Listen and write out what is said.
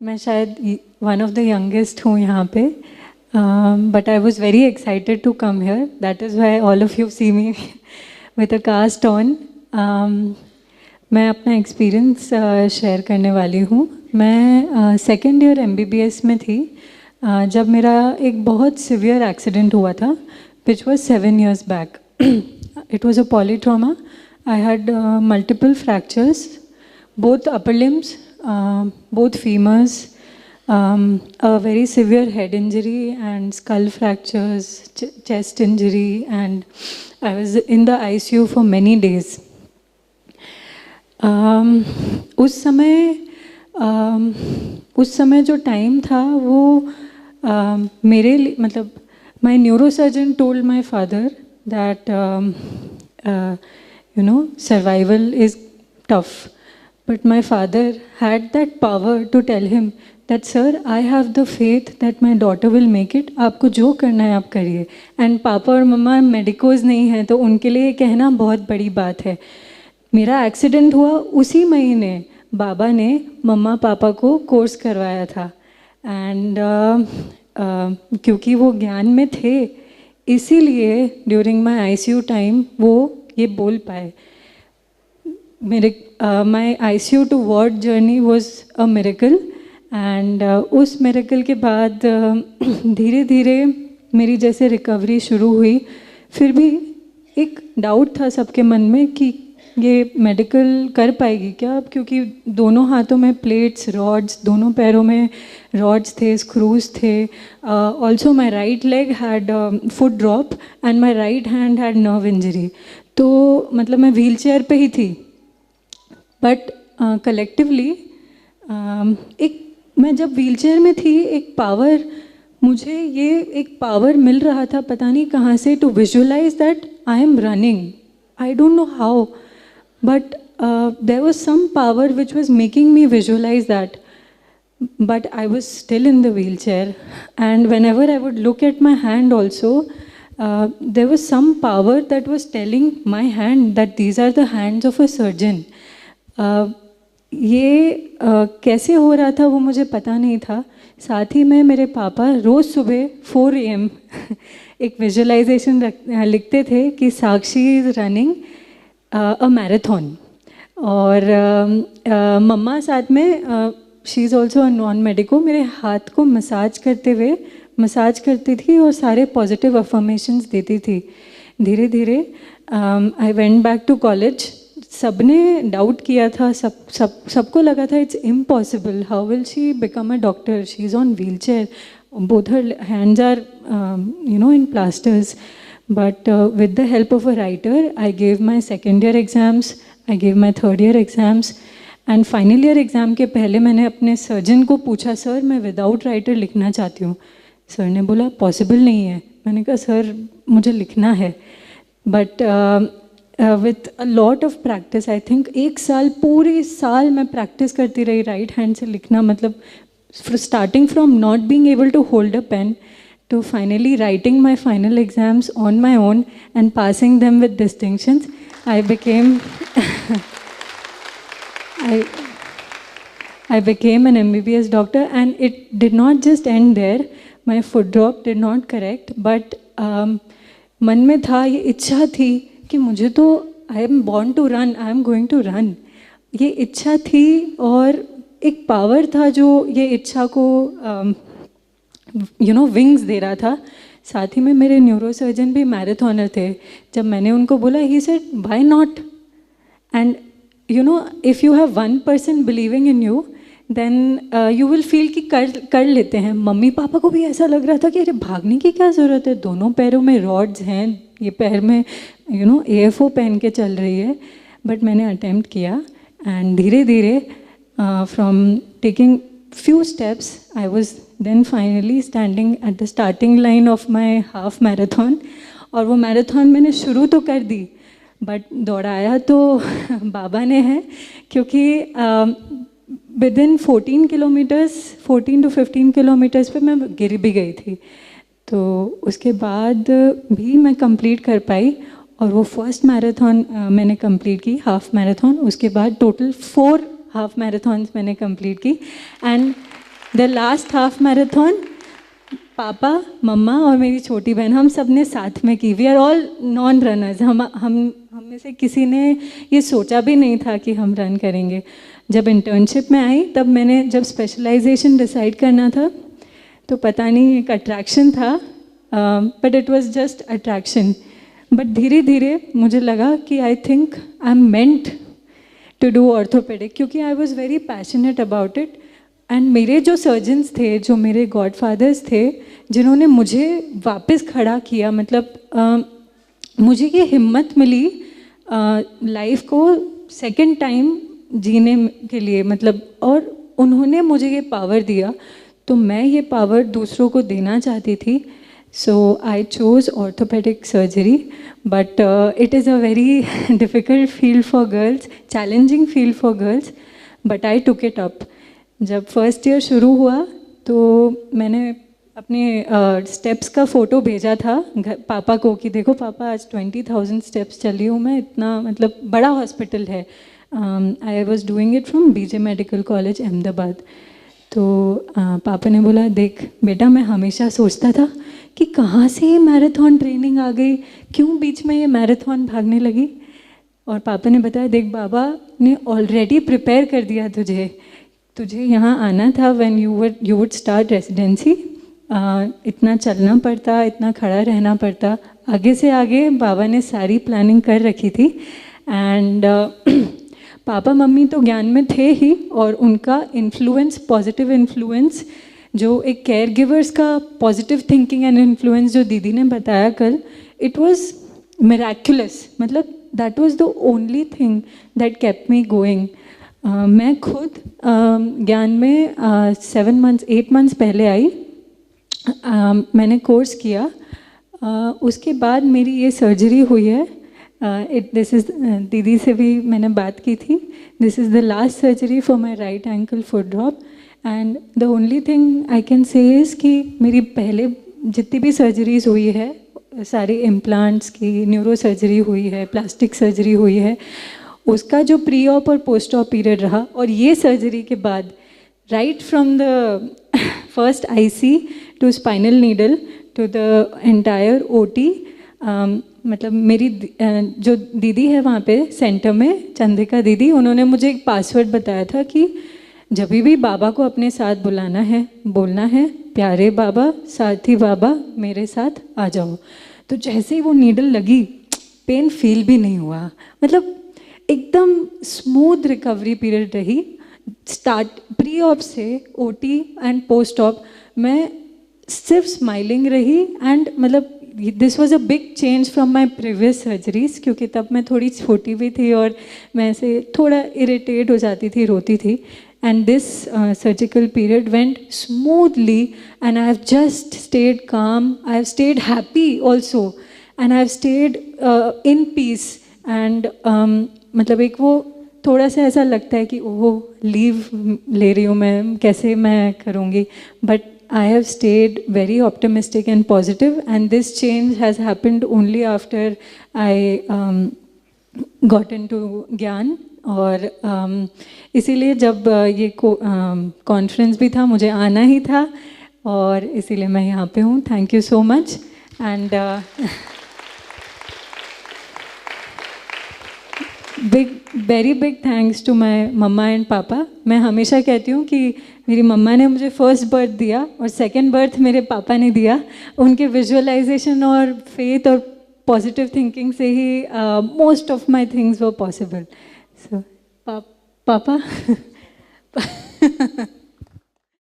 मैं शायद one of the youngest हूँ यहाँ पे, but I was very excited to come here. That is why all of you see me with a cast on. मैं अपना experience share करने वाली हूँ. मैं सेकेंड ईयर MBBS में थी जब मेरा एक बहुत सिवियर एक्सीडेंट हुआ था, which was 7 years back. It was a polytrauma. I had multiple fractures, both upper limbs, both femurs, a very severe head injury and skull fractures, chest injury, and I was in the ICU for many days. उस समय जो time था वो मेरे लिए, मतलब my neurosurgeon told my father that survival is tough. But my father had that power to tell him that, sir, I have the faith that my daughter will make it. आपको जो करना है आप करिए. एंड पापा और मम्मा medicos नहीं हैं, तो उनके लिए कहना बहुत बड़ी बात है. मेरा एक्सीडेंट हुआ उसी महीने बाबा ने मम्मा पापा को कोर्स करवाया था. एंड क्योंकि वो ज्ञान में थे, इसीलिए ड्यूरिंग माई ICU टाइम वो ये बोल पाए. My ICU to ward journey was a miracle. And उस मिरेकल के बाद धीरे धीरे मेरी जैसे रिकवरी शुरू हुई. फिर भी एक डाउट था सबके मन में कि ये मेडिकल कर पाएगी क्या, क्योंकि दोनों हाथों में प्लेट्स, रॉड्स, दोनों पैरों में रॉड्स थे, स्क्रूज थे. Also my right leg had foot drop and my right hand had nerve injury. तो मतलब मैं व्हील चेयर पर ही थी. बट कलेक्टिवली मैं जब व्हीलचेयर में थी, मुझे ये एक पावर मिल रहा था, पता नहीं कहाँ से, to visualize that I am running. I don't know how, but there was some power which was making me visualize that. But I was still in the wheelchair. And whenever I would look at my hand also, there was some power that was telling my hand that these are the hands of a surgeon. ये कैसे हो रहा था वो मुझे पता नहीं था. साथ ही में मेरे पापा रोज़ सुबह 4 AM एक विजुअलाइजेशन लिखते थे कि साक्षी इज़ रनिंग अ मैराथन. और मम्मा साथ में, she is also a non medico, मेरे हाथ को मसाज करती थी और सारे पॉजिटिव अफर्मेशंस देती थी. धीरे धीरे I went back to college. सबने डाउट किया था, सबको लगा था it's impossible, how will she become a doctor, she is on wheelchair, both her hands are in plasters. But with the help of a writer I gave my second year exams, I gave my third year exams. And final year exam के पहले मैंने अपने surgeon को पूछा, sir मैं without writer लिखना चाहती हूँ. सर ने बोला पॉसिबल नहीं है. मैंने कहा सर मुझे लिखना है. But with a lot of practice, I think पूरे साल मैं प्रैक्टिस करती रही राइट हैंड से लिखना. मतलब starting from not being able to hold a pen to finally writing my final exams on my own and passing them with distinctions, I became an MBBS doctor. And it did not just end there. My foot drop did not correct, but मन में था, ये इच्छा थी कि मुझे तो I am born to run, I am going to run. ये इच्छा थी और एक पावर था जो ये इच्छा को विंग्स दे रहा था. साथ ही में मेरे न्यूरोसर्जन भी मैराथनर थे. जब मैंने उनको बोला, he said why not. And if you have one person believing in you, then you will feel कि कर लेते हैं. मम्मी पापा को भी ऐसा लग रहा था कि अरे भागने की क्या ज़रूरत है, दोनों पैरों में रॉड्स हैं, ये पैर में AFO पहन के चल रही है. बट मैंने अटेम्प्ट किया. एंड धीरे धीरे from taking few steps, I was then finally standing at the starting line of my half marathon. और वो मैराथन मैंने शुरू तो कर दी, बट दौड़ाया तो बाबा ने है, क्योंकि विदिन 14 to 15 किलोमीटर्स पे मैं गिर भी गई थी. तो उसके बाद भी मैं कंप्लीट कर पाई. और वो फर्स्ट मैराथन मैंने कंप्लीट की, हाफ मैराथन. उसके बाद टोटल 4 हाफ मैराथन्स मैंने कंप्लीट की. And the last half marathon पापा, मम्मा और मेरी छोटी बहन, हम सब ने साथ में की। We are all non runners. हम में से किसी ने ये सोचा भी नहीं था कि हम रन करेंगे। जब इंटर्नशिप में आई तब मैंने, जब स्पेशलाइजेशन डिसाइड करना था तो पता नहीं एक अट्रैक्शन था, but it was just attraction. But धीरे धीरे मुझे लगा कि I think I am meant to do orthopaedic, क्योंकि I was very passionate about it. And मेरे जो सर्जन्स थे, जो मेरे गॉडफादर्स थे, जिन्होंने मुझे वापस खड़ा किया, मतलब मुझे ये हिम्मत मिली लाइफ को सेकंड टाइम जीने के लिए, मतलब, और उन्होंने मुझे ये पावर दिया, तो मैं ये पावर दूसरों को देना चाहती थी। So I chose orthopedic surgery, but it is a very difficult field for girls, challenging field for girls, but I took it up. जब फर्स्ट ईयर शुरू हुआ तो मैंने अपने स्टेप्स का फ़ोटो भेजा था पापा को कि देखो पापा, आज 20,000 स्टेप्स चली हूँ मैं, इतना मतलब बड़ा हॉस्पिटल है। I was doing it from BJ medical college Ahmedabad. तो पापा ने बोला, देख बेटा, मैं हमेशा सोचता था कि कहाँ से ये मैराथन ट्रेनिंग आ गई, क्यों बीच में ये मैराथन भागने लगी। और पापा ने बताया, देख बाबा ने ऑलरेडी प्रिपेयर कर दिया तुझे यहाँ आना था when you would start residency. इतना चलना पड़ता, इतना खड़ा रहना पड़ता, आगे से आगे बाबा ने सारी प्लानिंग कर रखी थी। एंड पापा मम्मी तो ज्ञान में थे ही, और उनका इन्फ्लुएंस, पॉजिटिव इन्फ्लुएंस, जो एक केयर गिवर्स का पॉजिटिव थिंकिंग एंड इन्फ्लुएंस जो दीदी ने बताया कल, इट वाज मिराक्युलस। मतलब that was the only thing that kept me going. मैं खुद ज्ञान में 8 मंथ्स पहले आई। मैंने कोर्स किया, उसके बाद मेरी ये सर्जरी हुई है। दिस इज़, दीदी से भी मैंने बात की थी, this is the last surgery for my right ankle foot drop. And the only thing I can say is कि मेरी पहले जितनी भी सर्जरीज हुई है, सारी इम्प्लांट्स की, न्यूरो सर्जरी हुई है, प्लास्टिक सर्जरी हुई है, उसका जो प्री ऑप और पोस्ट ऑप पीरियड रहा, और ये सर्जरी के बाद right from the first IC to spinal needle to the entire OT, मतलब मेरी जो दीदी है वहाँ पे सेंटर में, चंद्रिका दीदी, उन्होंने मुझे एक पासवर्ड बताया था कि जब भी बाबा को अपने साथ बुलाना है, बोलना है, प्यारे बाबा, साथी बाबा, मेरे साथ आ जाओ। तो जैसे ही वो नीडल लगी, पेन फील भी नहीं हुआ, मतलब एकदम स्मूथ रिकवरी पीरियड रही। स्टार्ट प्री ऑप से ओटी एंड पोस्ट ऑप मैं सिर्फ स्माइलिंग रही। एंड मतलब this was a big change from my previous surgeries, क्योंकि तब मैं थोड़ी छोटी भी थी और मैं ऐसे थोड़ा इरिटेट हो जाती थी, रोती थी। And this surgical period went smoothly, and I have just stayed calm. I have stayed happy also, and I have stayed in peace. And मतलब एक वो थोड़ा सा ऐसा लगता है कि ओह, लीव ले रही हूँ मैं, कैसे मैं करूँगी, but I have stayed very optimistic and positive, and this change has happened only after I got into ज्ञान। और इसीलिए जब ये कॉन्फ्रेंस भी था, मुझे आना ही था, और इसीलिए मैं यहाँ पे हूँ। Thank you so much. And very big thanks to my mamma and papa. मैं हमेशा कहती हूँ कि मेरी मम्मा ने मुझे फर्स्ट बर्थ दिया और सेकंड बर्थ मेरे पापा ने दिया। उनके विजुअलाइजेशन और फेथ और पॉजिटिव थिंकिंग से ही most of my things were possible. So, Papa.